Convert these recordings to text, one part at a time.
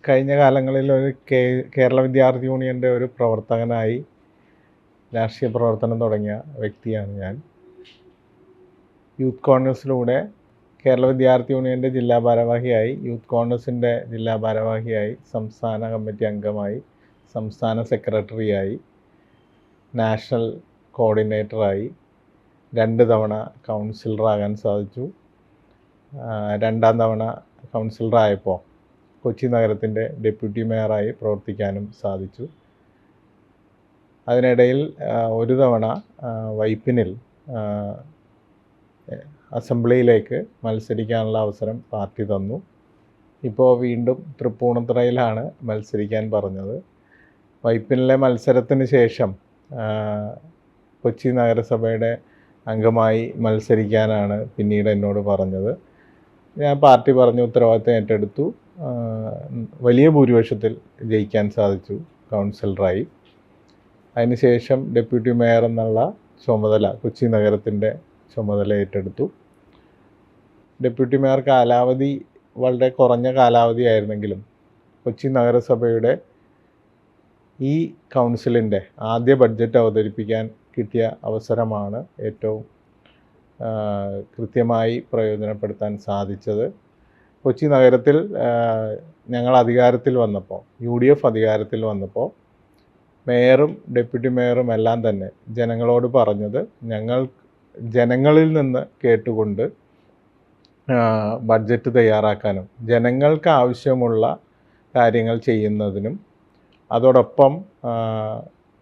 കഴിഞ്ഞ കാലങ്ങളിൽ ഒരു കേരള വിദ്യാർത്ഥി യൂണിയൻ്റെ ഒരു പ്രവർത്തകനായി രാഷ്ട്രീയ പ്രവർത്തനം തുടങ്ങിയ വ്യക്തിയാണ് ഞാൻ. യൂത്ത് കോൺഗ്രസ്സിലൂടെ കേരള വിദ്യാർത്ഥി യൂണിയൻ്റെ ജില്ലാ ഭാരവാഹിയായി, യൂത്ത് കോൺഗ്രസിൻ്റെ ജില്ലാ ഭാരവാഹിയായി, സംസ്ഥാന കമ്മിറ്റി അംഗമായി, സംസ്ഥാന സെക്രട്ടറിയായി, നാഷണൽ കോർഡിനേറ്ററായി, 2 തവണ കൗൺസിലറാകാൻ സാധിച്ചു. 2ാം തവണ കൗൺസിലറായപ്പോൾ കൊച്ചി നഗരത്തിൻ്റെ ഡെപ്യൂട്ടി മേയറായി പ്രവർത്തിക്കാനും സാധിച്ചു. അതിനിടയിൽ ഒരു തവണ വൈപ്പിനിൽ അസംബ്ലിയിലേക്ക് മത്സരിക്കാനുള്ള അവസരം പാർട്ടി തന്നു. ഇപ്പോൾ വീണ്ടും തൃപ്പൂണിത്തുറയിലാണ് മത്സരിക്കാൻ പറഞ്ഞത്. വൈപ്പിനിലെ മത്സരത്തിന് ശേഷം കൊച്ചി നഗരസഭയുടെ അംഗമായി മത്സരിക്കാനാണ് പിന്നീട് എന്നോട് പറഞ്ഞത്. ഞാൻ പാർട്ടി പറഞ്ഞ ഉത്തരവാദിത്തം ഏറ്റെടുത്തു. വലിയ ഭൂരിപക്ഷത്തിൽ ജയിക്കാൻ സാധിച്ചു കൗൺസിലറായി. അതിനുശേഷം ഡെപ്യൂട്ടി മേയർ എന്നുള്ള ചുമതല, കൊച്ചി നഗരത്തിൻ്റെ ചുമതല ഏറ്റെടുത്തു. ഡെപ്യൂട്ടി മേയർ കാലാവധി വളരെ കുറഞ്ഞ കാലാവധിയായിരുന്നെങ്കിലും കൊച്ചി നഗരസഭയുടെ ഈ കൗൺസിലിൻ്റെ ആദ്യ ബഡ്ജറ്റ് അവതരിപ്പിക്കാൻ കിട്ടിയ അവസരമാണ് ഏറ്റവും കൃത്യമായി പ്രയോജനപ്പെടുത്താൻ സാധിച്ചത്. കൊച്ചി നഗരത്തിൽ ഞങ്ങൾ അധികാരത്തിൽ വന്നപ്പോൾ, UDF അധികാരത്തിൽ വന്നപ്പോൾ മേയറും ഡെപ്യൂട്ടി മേയറും എല്ലാം തന്നെ ജനങ്ങളോട് പറഞ്ഞത്, ഞങ്ങൾ ജനങ്ങളിൽ നിന്ന് കേട്ടുകൊണ്ട് ബഡ്ജറ്റ് തയ്യാറാക്കാനും ജനങ്ങൾക്ക് ആവശ്യമുള്ള കാര്യങ്ങൾ ചെയ്യുന്നതിനും അതോടൊപ്പം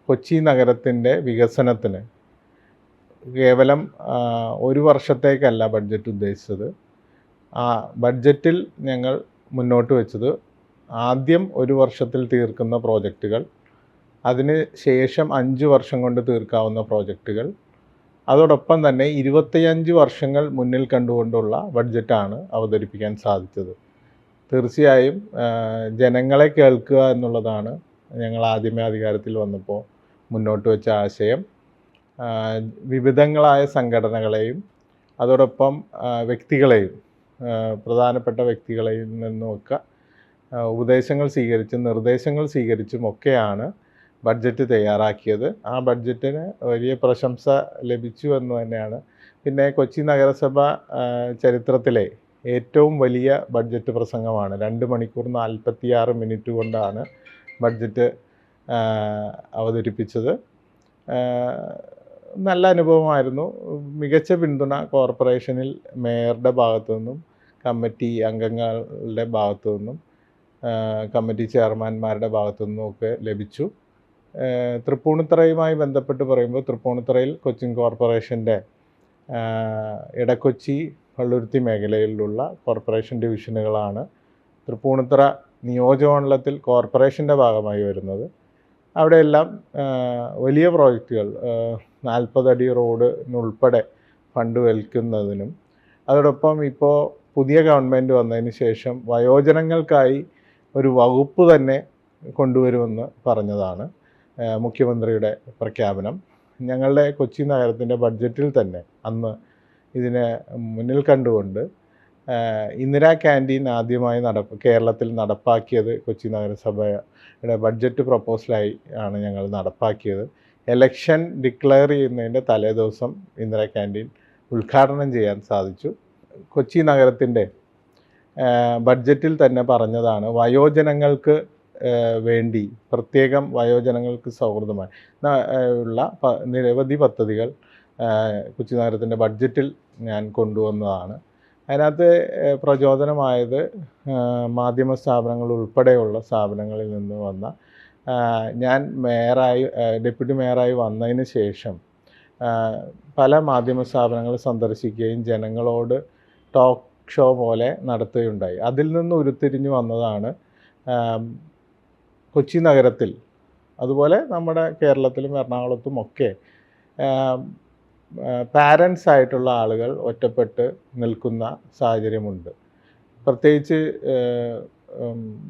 കൊച്ചി നഗരത്തിൻ്റെ വികസനത്തിന് കേവലം ഒരു വർഷത്തേക്കല്ല ബഡ്ജറ്റ് ഉദ്ദേശിച്ചത്. ആ ബഡ്ജറ്റിൽ ഞങ്ങൾ മുന്നോട്ട് വെച്ചത് ആദ്യം ഒരു വർഷത്തിൽ തീർക്കുന്ന പ്രോജക്റ്റുകൾ, അതിന് ശേഷം 5 വർഷം കൊണ്ട് തീർക്കാവുന്ന പ്രോജക്റ്റുകൾ, അതോടൊപ്പം തന്നെ 25 വർഷങ്ങൾ മുന്നിൽ കണ്ടുകൊണ്ടുള്ള ബഡ്ജറ്റാണ് അവതരിപ്പിക്കാൻ സാധിച്ചത്. തീർച്ചയായും ജനങ്ങളെ കേൾക്കുക എന്നുള്ളതാണ് ഞങ്ങൾ ആദ്യമേ അധികാരത്തിൽ വന്നപ്പോൾ മുന്നോട്ട് വെച്ച ആശയം. വിവിധങ്ങളായ സംഘടനകളെയും അതോടൊപ്പം വ്യക്തികളെയും, പ്രധാനപ്പെട്ട വ്യക്തികളിൽ നിന്നുമൊക്കെ ഉപദേശങ്ങൾ സ്വീകരിച്ചും നിർദ്ദേശങ്ങൾ സ്വീകരിച്ചുമൊക്കെയാണ് ബഡ്ജറ്റ് തയ്യാറാക്കിയത്. ആ ബഡ്ജറ്റിന് വലിയ പ്രശംസ ലഭിച്ചു എന്ന് തന്നെയാണ്. പിന്നെ കൊച്ചി നഗരസഭ ചരിത്രത്തിലെ ഏറ്റവും വലിയ ബഡ്ജറ്റ് പ്രസംഗമാണ്. 2 മണിക്കൂർ 46 മിനിറ്റ് കൊണ്ടാണ് ബഡ്ജറ്റ് അവതരിപ്പിച്ചത്. നല്ല അനുഭവമായിരുന്നു. മികച്ച പിന്തുണ കോർപ്പറേഷനിൽ മേയറുടെ ഭാഗത്തു നിന്നും, കമ്മിറ്റി അംഗങ്ങളുടെ ഭാഗത്തു നിന്നും, കമ്മിറ്റി ചെയർമാൻമാരുടെ ഭാഗത്തു നിന്നുമൊക്കെ ലഭിച്ചു. തൃപ്പൂണിത്തുറയുമായി ബന്ധപ്പെട്ട് പറയുമ്പോൾ, തൃപ്പൂണിത്തുറയിൽ കൊച്ചിൻ കോർപ്പറേഷൻ്റെ ഇടക്കൊച്ചി പള്ളുരുത്തി മേഖലയിലുള്ള കോർപ്പറേഷൻ ഡിവിഷനുകളാണ് തൃപ്പൂണിത്തുറ നിയോജകമണ്ഡലത്തിൽ കോർപ്പറേഷൻ്റെ ഭാഗമായി വരുന്നത്. അവിടെയെല്ലാം വലിയ പ്രോജക്റ്റുകൾ, 40 അടി റോഡിനുൾപ്പെടെ ഫണ്ട് വലിക്കുന്നതിനും അതോടൊപ്പം ഇപ്പോൾ പുതിയ ഗവൺമെൻറ് വന്നതിന് ശേഷം വയോജനങ്ങൾക്കായി ഒരു വകുപ്പ് തന്നെ കൊണ്ടുവരുമെന്ന് പറഞ്ഞതാണ് മുഖ്യമന്ത്രിയുടെ പ്രഖ്യാപനം. ഞങ്ങളുടെ കൊച്ചി നഗരത്തിൻ്റെ ബഡ്ജറ്റിൽ തന്നെ അന്ന് ഇതിനെ മുന്നിൽ കണ്ടുകൊണ്ട് ഇന്ദിരാ ക്യാൻറ്റീൻ ആദ്യമായി കേരളത്തിൽ നടപ്പാക്കിയത് കൊച്ചി നഗരസഭയുടെ ബഡ്ജറ്റ് പ്രപ്പോസലായി ആണ് ഞങ്ങൾ നടപ്പാക്കിയത്. എലക്ഷൻ ഡിക്ലെയർ ചെയ്യുന്നതിൻ്റെ തലേദിവസം ഇന്ദിരാ ക്യാൻറ്റീൻ ഉദ്ഘാടനം ചെയ്യാൻ സാധിച്ചു. കൊച്ചി നഗരത്തിൻ്റെ ബഡ്ജറ്റിൽ തന്നെ പറഞ്ഞതാണ്, വയോജനങ്ങൾക്ക് വേണ്ടി പ്രത്യേകം വയോജനങ്ങൾക്ക് സൗഹൃദമായി ഉള്ള നിരവധി പദ്ധതികൾ കൊച്ചി നഗരത്തിൻ്റെ ബഡ്ജറ്റിൽ ഞാൻ കൊണ്ടുവന്നതാണ്. അതിനകത്ത് പ്രചോദനമായത് മാധ്യമ സ്ഥാപനങ്ങൾ ഉൾപ്പെടെയുള്ള സ്ഥാപനങ്ങളിൽ നിന്ന് വന്ന, ഞാൻ ഡെപ്യൂട്ടി മേയറായി വന്നതിന് ശേഷം പല മാധ്യമ സ്ഥാപനങ്ങൾ സന്ദർശിക്കുകയും ജനങ്ങളോട് ടോക്ക് ഷോ പോലെ നടത്തുകയുണ്ടായി. അതിൽ നിന്ന് ഉരുത്തിരിഞ്ഞു വന്നതാണ് കൊച്ചി നഗരത്തിൽ, അതുപോലെ നമ്മുടെ കേരളത്തിലും എറണാകുളത്തും ഒക്കെ പാരൻസ് ആയിട്ടുള്ള ആളുകൾ ഒറ്റപ്പെട്ട് നിൽക്കുന്ന സാഹചര്യമുണ്ട്. പ്രത്യേകിച്ച്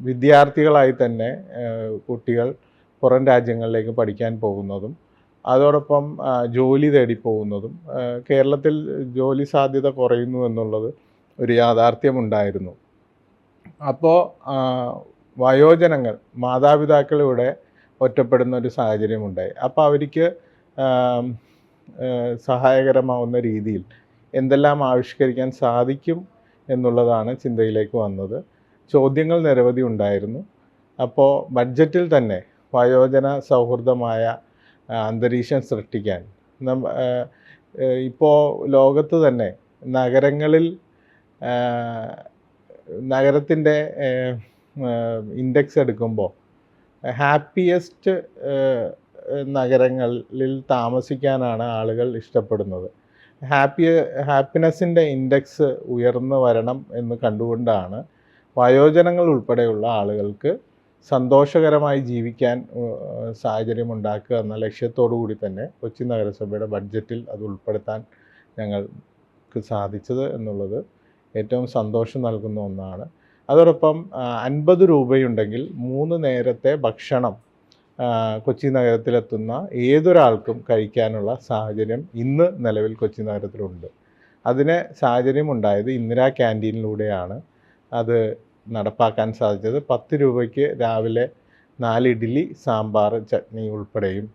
വിദ്യാർത്ഥികളായി തന്നെ കുട്ടികൾ പുറം രാജ്യങ്ങളിലേക്ക് പഠിക്കാൻ പോകുന്നതും അതോടൊപ്പം ജോലി തേടി പോകുന്നതും, കേരളത്തിൽ ജോലി സാധ്യത കുറയുന്നു എന്നുള്ളത് ഒരു യാഥാർത്ഥ്യമുണ്ടായിരുന്നു. അപ്പോൾ വയോജനങ്ങൾ മാതാപിതാക്കളിലൂടെ ഒറ്റപ്പെടുന്ന ഒരു സാഹചര്യമുണ്ടായി. അപ്പോൾ അവർക്ക് സഹായകരമാവുന്ന രീതിയിൽ എന്തെല്ലാം ആവിഷ്കരിക്കാൻ സാധിക്കും എന്നുള്ളതാണ് ചിന്തയിലേക്ക് വന്നത്. ചോദ്യങ്ങൾ നിരവധി ഉണ്ടായിരുന്നു. അപ്പോൾ ബഡ്ജറ്റിൽ തന്നെ വയോജന സൗഹൃദമായ അന്തരീക്ഷം സൃഷ്ടിക്കാൻ ഇപ്പോൾ ലോകത്ത് തന്നെ നഗരങ്ങളിൽ നഗരത്തിൻ്റെ ഇൻഡെക്സ് എടുക്കുമ്പോൾ ഹാപ്പിയസ്റ്റ് നഗരങ്ങളിൽ താമസിക്കാനാണ് ആളുകൾ ഇഷ്ടപ്പെടുന്നത്. ഹാപ്പിനെസ്സിൻ്റെ ഇൻഡെക്സ് ഉയർന്നു വരണം എന്ന് കണ്ടുകൊണ്ടാണ് വയോജനങ്ങൾ ഉൾപ്പെടെയുള്ള ആളുകൾക്ക് സന്തോഷകരമായി ജീവിക്കാൻ സാഹചര്യം ഉണ്ടാക്കുക എന്ന ലക്ഷ്യത്തോടു കൂടി തന്നെ കൊച്ചി നഗരസഭയുടെ ബഡ്ജറ്റിൽ അത് ഉൾപ്പെടുത്താൻ ഞങ്ങൾക്ക് സാധിച്ചത് എന്നുള്ളത് ഏറ്റവും സന്തോഷം നൽകുന്ന ഒന്നാണ്. അതോടൊപ്പം 50 രൂപയുണ്ടെങ്കിൽ 3 നേരത്തെ ഭക്ഷണം കൊച്ചി നഗരത്തിലെത്തുന്ന ഏതൊരാൾക്കും കഴിക്കാനുള്ള സാഹചര്യം ഇന്ന് നിലവിൽ കൊച്ചി നഗരത്തിലുണ്ട്. അതിന് സാഹചര്യമുണ്ടായത് ഇന്ദിരാ ക്യാൻറ്റീനിലൂടെയാണ് അത് നടപ്പാക്കാൻ സാധിച്ചത്. 10 രൂപയ്ക്ക് രാവിലെ 4 ഇഡ്ഡലി, സാമ്പാർ, ചട്നി ഉൾപ്പെടെയും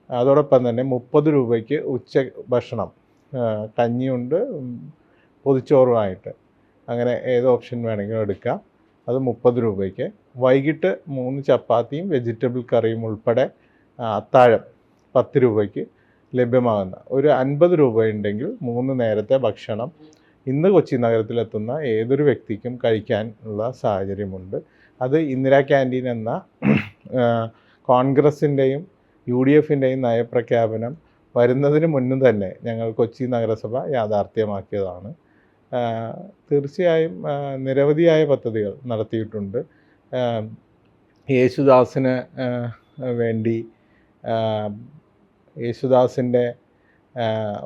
അതോടൊപ്പം തന്നെ 30 രൂപയ്ക്ക് ഉച്ച ഭക്ഷണം, കഞ്ഞിയുണ്ട്, പൊതിച്ചോറുമായിട്ട്, അങ്ങനെ ഏത് ഓപ്ഷൻ വേണമെങ്കിലും എടുക്കാം. അത് 30 രൂപയ്ക്ക്. വൈകിട്ട് 3 ചപ്പാത്തിയും വെജിറ്റബിൾ കറിയും ഉൾപ്പെടെ അത്താഴം 10 രൂപയ്ക്ക് ലഭ്യമാകുന്ന ഒരു 50 രൂപയുണ്ടെങ്കിൽ 3 നേരത്തെ ഭക്ഷണം ഇന്ന് കൊച്ചി നഗരത്തിലെത്തുന്ന ഏതൊരു വ്യക്തിക്കും കഴിക്കാൻ ഉള്ള സാഹചര്യമുണ്ട്. അത് ഇന്ദിരാ ക്യാൻറ്റീൻ എന്ന കോൺഗ്രസിൻ്റെയും UDFൻ്റെയും നയപ്രഖ്യാപനം വരുന്നതിന് മുന്നും തന്നെ ഞങ്ങൾ കൊച്ചി നഗരസഭ യാഥാർത്ഥ്യമാക്കിയതാണ്. തീർച്ചയായും നിരവധിയായ പദ്ധതികൾ നടത്തിയിട്ടുണ്ട്. യേശുദാസിന് വേണ്ടി യേശുദാസിൻ്റെ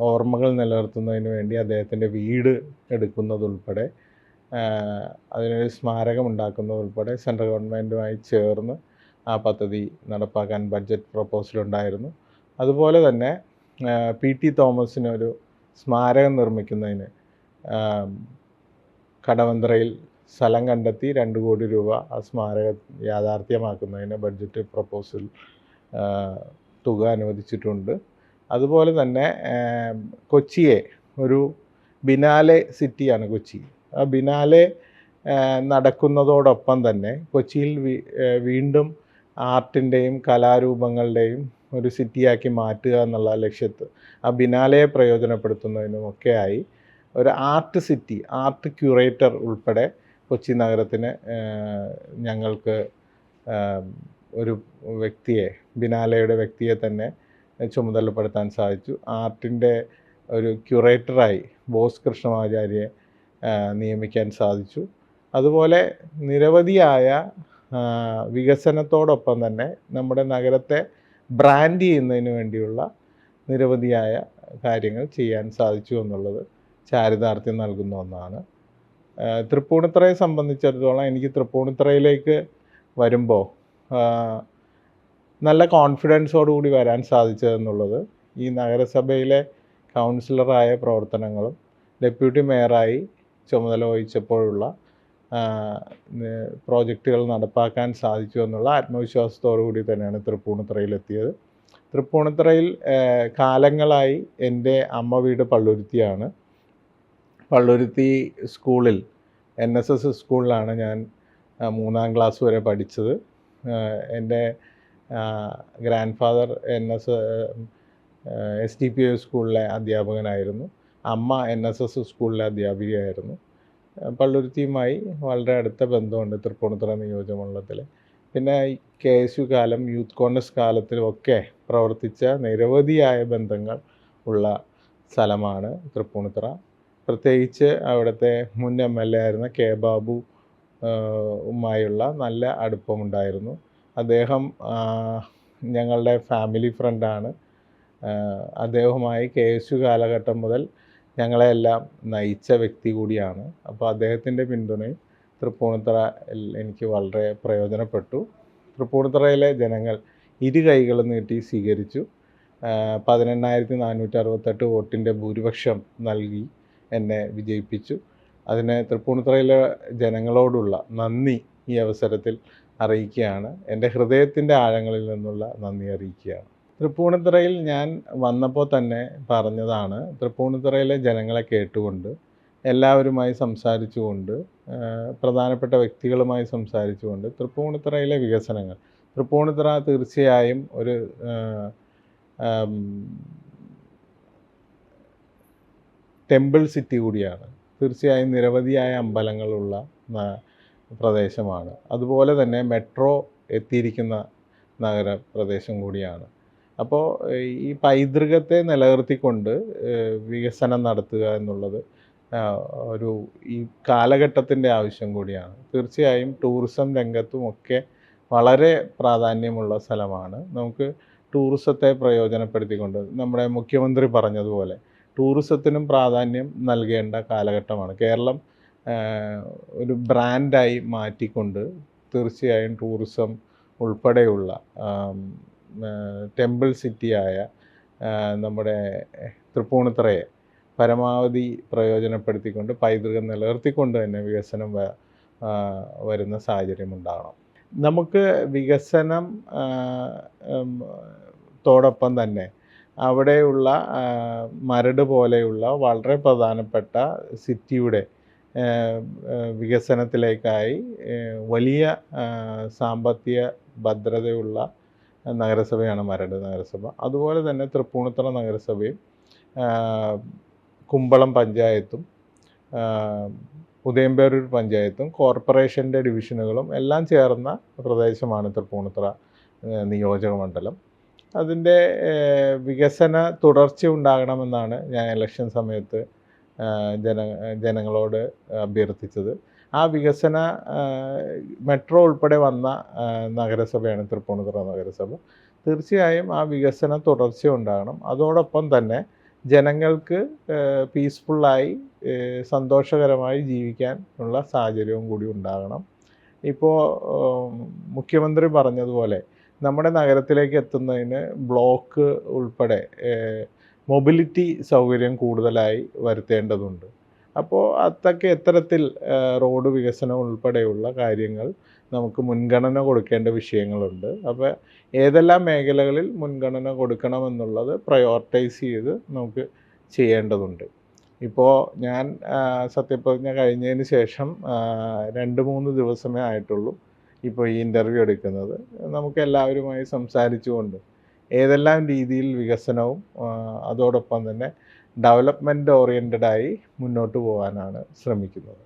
ഓർമ്മകൾ നിലനിർത്തുന്നതിന് വേണ്ടി അദ്ദേഹത്തിൻ്റെ വീട് എടുക്കുന്നതുൾപ്പെടെ അതിനൊരു സ്മാരകം ഉണ്ടാക്കുന്നതുൾപ്പെടെ സെൻട്രൽ ഗവൺമെൻറ്റുമായി ചേർന്ന് ആ പദ്ധതി നടപ്പാക്കാൻ ബഡ്ജറ്റ് പ്രൊപ്പോസലുണ്ടായിരുന്നു. അതുപോലെ തന്നെ PT തോമസിനൊരു സ്മാരകം നിർമ്മിക്കുന്നതിന് കടവന്ത്രയിൽ സ്ഥലം കണ്ടെത്തി 2 കോടി രൂപ ആ സ്മാരകം യാഥാർത്ഥ്യമാക്കുന്നതിന് ബഡ്ജറ്റ് പ്രൊപ്പോസൽ തുക അനുവദിച്ചിട്ടുണ്ട്. അതുപോലെ തന്നെ കൊച്ചിയെ ഒരു ബിനാലെ സിറ്റിയാണ് കൊച്ചി. ആ ബിനാലെ നടക്കുന്നതോടൊപ്പം തന്നെ കൊച്ചിയിൽ വീണ്ടും ആർട്ടിൻ്റെയും കലാരൂപങ്ങളുടെയും ഒരു സിറ്റിയാക്കി മാറ്റുക എന്നുള്ള ലക്ഷ്യത്ത് ആ ബിനാലയെ പ്രയോജനപ്പെടുത്തുന്നതിനുമൊക്കെയായി ഒരു ആർട്ട് സിറ്റി, ആർട്ട് ക്യൂറേറ്റർ ഉൾപ്പെടെ കൊച്ചി നഗരത്തിന് ഞങ്ങൾക്ക് ഒരു വ്യക്തിയെ, ബിനാലയുടെ വ്യക്തിയെ തന്നെ ചുമതലപ്പെടുത്താൻ സാധിച്ചു. ആർട്ടിൻ്റെ ഒരു ക്യൂറേറ്ററായി ബോസ് കൃഷ്ണമാചാര്യയെ നിയമിക്കാൻ സാധിച്ചു. അതുപോലെ നിരവധിയായ വികസനത്തോടൊപ്പം തന്നെ നമ്മുടെ നഗരത്തെ ബ്രാൻഡ് ചെയ്യുന്നതിന് വേണ്ടിയുള്ള നിരവധിയായ കാര്യങ്ങൾ ചെയ്യാൻ സാധിച്ചു എന്നുള്ളത് ചാരിതാർത്ഥ്യം നൽകുന്ന ഒന്നാണ്. തൃപ്പൂണിത്തുറയെ സംബന്ധിച്ചിടത്തോളം എനിക്ക് തൃപ്പൂണിത്തുറയിലേക്ക് വരുമ്പോൾ നല്ല കോൺഫിഡൻസോടുകൂടി വരാൻ സാധിച്ചതെന്നുള്ളത് ഈ നഗരസഭയിലെ കൗൺസിലറായ പ്രവർത്തനങ്ങളും ഡെപ്യൂട്ടി മേയറായി ചുമതല വഹിച്ചപ്പോഴുള്ള പ്രോജക്റ്റുകൾ നടപ്പാക്കാൻ സാധിച്ചു എന്നുള്ള ആത്മവിശ്വാസത്തോടു കൂടി തന്നെയാണ് തൃപ്പൂണിത്തുറയിലെത്തിയത്. തൃപ്പൂണിത്തുറയിൽ കാലങ്ങളായി എൻ്റെ അമ്മ വീട് പള്ളുരുത്തിയാണ്. പള്ളുരുത്തി സ്കൂളിൽ NSS സ്കൂളിലാണ് ഞാൻ 3ാം ക്ലാസ് വരെ പഠിച്ചത്. എൻ്റെ ഗ്രാൻഡ് ഫാദർ SDPO സ്കൂളിലെ അധ്യാപകനായിരുന്നു. അമ്മ NSS സ്കൂളിലെ അധ്യാപികയായിരുന്നു. പള്ളുരുത്തിയുമായി വളരെ അടുത്ത ബന്ധമുണ്ട് തൃപ്പൂണിത്തുറ നിയോജകമണ്ഡലത്തിൽ. പിന്നെ KSU കാലം, യൂത്ത് കോൺഗ്രസ് കാലത്തിലുമൊക്കെ പ്രവർത്തിച്ച നിരവധിയായ ബന്ധങ്ങൾ ഉള്ള സ്ഥലമാണ് തൃപ്പൂണിത്തുറ. പ്രത്യേകിച്ച് അവിടുത്തെ മുൻ MLA ആയിരുന്ന K. ബാബുവുമായുള്ള നല്ല അടുപ്പമുണ്ടായിരുന്നു. അദ്ദേഹം ഞങ്ങളുടെ ഫാമിലി ഫ്രണ്ടാണ്. അദ്ദേഹവുമായി KSU കാലഘട്ടം മുതൽ ഞങ്ങളെല്ലാം നയിച്ച വ്യക്തി കൂടിയാണ്. അപ്പോൾ അദ്ദേഹത്തിൻ്റെ പിന്തുണയും തൃപ്പൂണിത്തുറയിൽ എനിക്ക് വളരെ പ്രയോജനപ്പെട്ടു. തൃപ്പൂണിത്തുറയിലെ ജനങ്ങൾ ഇരു കൈകളും നീട്ടി സ്വീകരിച്ചു. 18,468 വോട്ടിൻ്റെ ഭൂരിപക്ഷം നൽകി എന്നെ വിജയിപ്പിച്ചു. അതിന് തൃപ്പൂണിത്തുറയിലെ ജനങ്ങളോടുള്ള നന്ദി ഈ അവസരത്തിൽ അറിയിക്കുകയാണ്. എൻ്റെ ഹൃദയത്തിൻ്റെ ആഴങ്ങളിൽ നിന്നുള്ള നന്ദി അറിയിക്കുകയാണ്. തൃപ്പൂണിത്തുറയിൽ ഞാൻ വന്നപ്പോൾ തന്നെ പറഞ്ഞതാണ്, തൃപ്പൂണിത്തുറയിലെ ജനങ്ങളെ കേട്ടുകൊണ്ട്, എല്ലാവരുമായി സംസാരിച്ചുകൊണ്ട്, പ്രധാനപ്പെട്ട വ്യക്തികളുമായി സംസാരിച്ചുകൊണ്ട് തൃപ്പൂണിത്തുറയിലെ വികസനങ്ങൾ, തൃപ്പൂണിത്തുറ തീർച്ചയായും ഒരു ടെമ്പിൾ സിറ്റി കൂടിയാണ്. തീർച്ചയായും നിരവധിയായ അമ്പലങ്ങളുള്ള പ്രദേശമാണ്. അതുപോലെ തന്നെ മെട്രോ എത്തിയിരിക്കുന്ന നഗരപ്രദേശം കൂടിയാണ്. അപ്പോൾ ഈ പൈതൃകത്തെ നിലനിർത്തിക്കൊണ്ട് വികസനം നടത്തുക എന്നുള്ളത് ഒരു ഈ കാലഘട്ടത്തിൻ്റെ ആവശ്യം കൂടിയാണ്. തീർച്ചയായും ടൂറിസം രംഗത്തുമൊക്കെ വളരെ പ്രാധാന്യമുള്ള സ്ഥലമാണ്. നമുക്ക് ടൂറിസത്തെ പ്രയോജനപ്പെടുത്തിക്കൊണ്ട് നമ്മുടെ മുഖ്യമന്ത്രി പറഞ്ഞതുപോലെ ടൂറിസത്തിനും പ്രാധാന്യം നൽകേണ്ട കാലഘട്ടമാണ്. കേരളം ഒരു ബ്രാൻഡായി മാറ്റിക്കൊണ്ട് തീർച്ചയായും ടൂറിസം ഉൾപ്പെടെയുള്ള ടെമ്പിൾ സിറ്റിയായ നമ്മുടെ തൃപ്പൂണിത്തുറയെ പരമാവധി പ്രയോജനപ്പെടുത്തിക്കൊണ്ട് പൈതൃകം നിലനിർത്തിക്കൊണ്ട് തന്നെ വികസനം വരുന്ന സാഹചര്യം ഉണ്ടാകണം. നമുക്ക് വികസനം തോടൊപ്പം തന്നെ അവിടെയുള്ള മരട് പോലെയുള്ള വളരെ പ്രധാനപ്പെട്ട സിറ്റിയുടെ വികസനത്തിലേക്കായി വലിയ സാമ്പത്തിക ഭദ്രതയുള്ള നഗരസഭയാണ് മരട് നഗരസഭ. അതുപോലെ തന്നെ തൃപ്പൂണിത്തുറ നഗരസഭയും കുമ്പളം പഞ്ചായത്തും ഉദയംപേരൂർ പഞ്ചായത്തും കോർപ്പറേഷൻ്റെ ഡിവിഷനുകളും എല്ലാം ചേർന്ന പ്രദേശമാണ് തൃപ്പൂണിത്തുറ നിയോജക മണ്ഡലം. അതിൻ്റെ വികസന തുടർച്ച ഉണ്ടാകണമെന്നാണ് ഞാൻ ഇലക്ഷൻ സമയത്ത് ജനങ്ങളോട് അഭ്യർത്ഥിച്ചത്. ആ വികസന മെട്രോ ഉൾപ്പെടെ വന്ന നഗരസഭയാണ് തൃപ്പൂണിത്തുറ നഗരസഭ. തീർച്ചയായും ആ വികസന തുടർച്ച ഉണ്ടാകണം. അതോടൊപ്പം തന്നെ ജനങ്ങൾക്ക് പീസ്ഫുള്ളായി സന്തോഷകരമായി ജീവിക്കാൻ ഉള്ള സാഹചര്യവും കൂടി ഉണ്ടാകണം. ഇപ്പോൾ മുഖ്യമന്ത്രി പറഞ്ഞതുപോലെ നമ്മുടെ നഗരത്തിലേക്ക് എത്തുന്നതിന് ബ്ലോക്ക് ഉൾപ്പെടെ മൊബിലിറ്റി സൗകര്യം കൂടുതലായി വരുത്തേണ്ടതുണ്ട്. അപ്പോൾ അതൊക്കെ എത്തരത്തിൽ റോഡ് വികസനം ഉൾപ്പെടെയുള്ള കാര്യങ്ങൾ നമുക്ക് മുൻഗണന കൊടുക്കേണ്ട വിഷയങ്ങളുണ്ട്. അപ്പോൾ ഏതെല്ലാം മേഖലകളിൽ മുൻഗണന കൊടുക്കണമെന്നുള്ളത് പ്രയോറിറ്റൈസ് ചെയ്ത് നമുക്ക് ചെയ്യേണ്ടതുണ്ട്. ഇപ്പോൾ ഞാൻ സത്യപ്രതിജ്ഞ കഴിഞ്ഞതിന് ശേഷം 2-3 ദിവസമേ ആയിട്ടുള്ളൂ ഇപ്പോൾ ഈ ഇൻ്റർവ്യൂ എടുക്കുന്നത്. നമുക്ക് എല്ലാവരുമായി സംസാരിച്ചുകൊണ്ട് ഏതെല്ലാം രീതിയിൽ വികസനവും അതോടൊപ്പം തന്നെ ഡെവലപ്മെൻറ്റ് ഓറിയൻറ്റഡായി മുന്നോട്ട് പോകാനാണ് ശ്രമിക്കുന്നത്.